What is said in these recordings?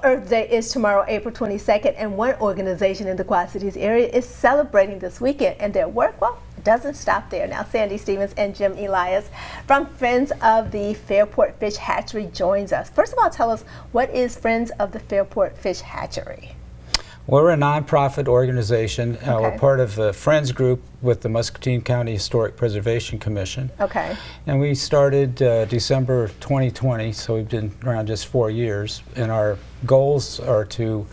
Earth Day is tomorrow, April 22nd, and one organization in the Quad Cities area is celebrating this weekend, and their work, well, doesn't stop there. Now, Sandy Stevens and Jim Elias from Friends of the Fairport Fish Hatchery joins us. First of all, tell us, what is Friends of the Fairport Fish Hatchery? We're a nonprofit organization. Okay. We're part of the Friends group with the Muscatine County Historic Preservation Commission. Okay. And we started December 2020, so we've been around just 4 years. And our goals are to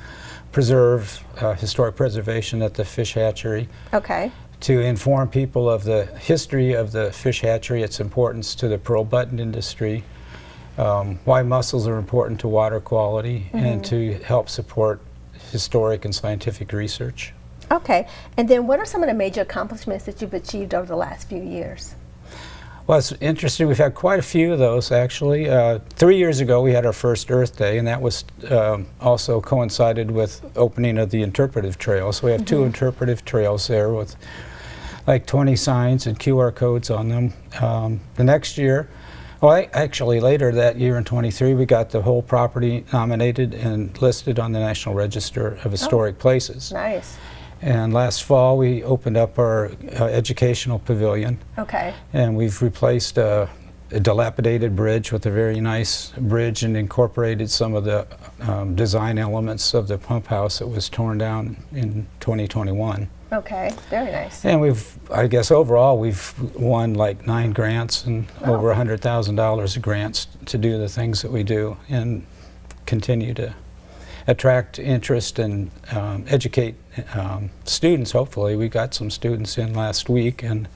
preserve historic preservation at the fish hatchery. Okay. To inform people of the history of the fish hatchery, its importance to the pearl button industry, why mussels are important to water quality, and to help support historic and scientific research. Okay, and then what are some of the major accomplishments that you've achieved over the last few years? Well, it's interesting. We've had quite a few of those, actually. 3 years ago, we had our first Earth Day, and that was also coincided with opening of the interpretive trail. So we have two interpretive trails there with like 20 signs and QR codes on them. The next year, well, actually later that year in 23, we got the whole property nominated and listed on the National Register of Historic Places. Nice. And last fall, we opened up our educational pavilion. Okay. And we've replaced a dilapidated bridge with a very nice bridge and incorporated some of the design elements of the pump house that was torn down in 2021. Okay, very nice. And I guess overall, we've won like 9 grants and over $100,000 of grants to do the things that we do, and continue to attract interest and educate students, hopefully. We got some students in last week and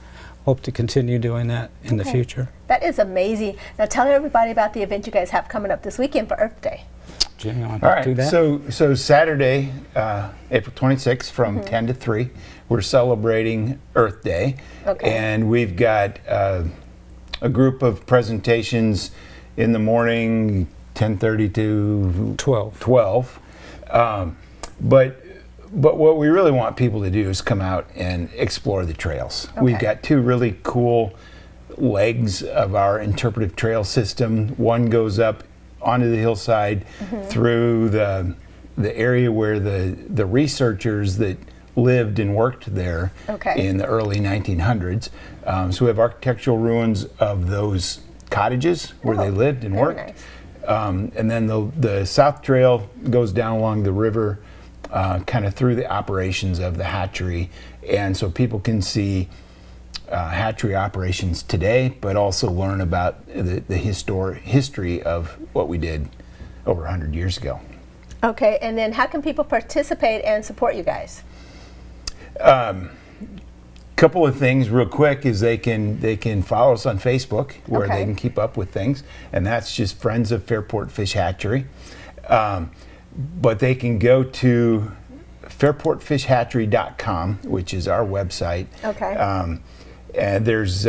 hope to continue doing that in the future. That is amazing. Now tell everybody about the event you guys have coming up this weekend for Earth Day. Jim, you want All to right, do that? so Saturday, April 26th from 10 to 3, we're celebrating Earth Day. Okay. And we've got a group of presentations in the morning, 10:30 to 12. But what we really want people to do is come out and explore the trails. Okay. We've got 2 really cool legs of our interpretive trail system. One goes up onto the hillside through the area where the researchers that lived and worked there in the early 1900s. So we have architectural ruins of those cottages where they lived and worked. Nice. And then the South Trail goes down along the river, kind of through the operations of the hatchery. And so people can see hatchery operations today, but also learn about the history of what we did over 100 years ago. Okay, and then how can people participate and support you guys? Couple of things real quick is they can follow us on Facebook, where they can keep up with things, and that's just Friends of Fairport Fish Hatchery. But they can go to fairportfishhatchery.com, which is our website. Okay. And there's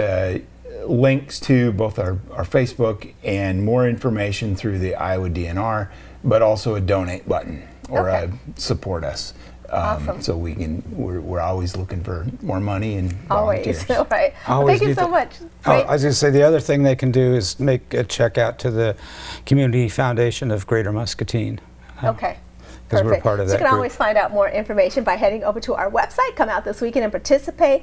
links to both our Facebook and more information through the Iowa DNR, but also a donate button or a support us. Awesome. So we're always looking for more money and volunteers. Always. Right. Thank you so much. I was going to say, the other thing they can do is make a check out to the Community Foundation of Greater Muscatine. Okay. Because we're part of that So you can group. always find out more information by heading over to our website. Come out this weekend and participate.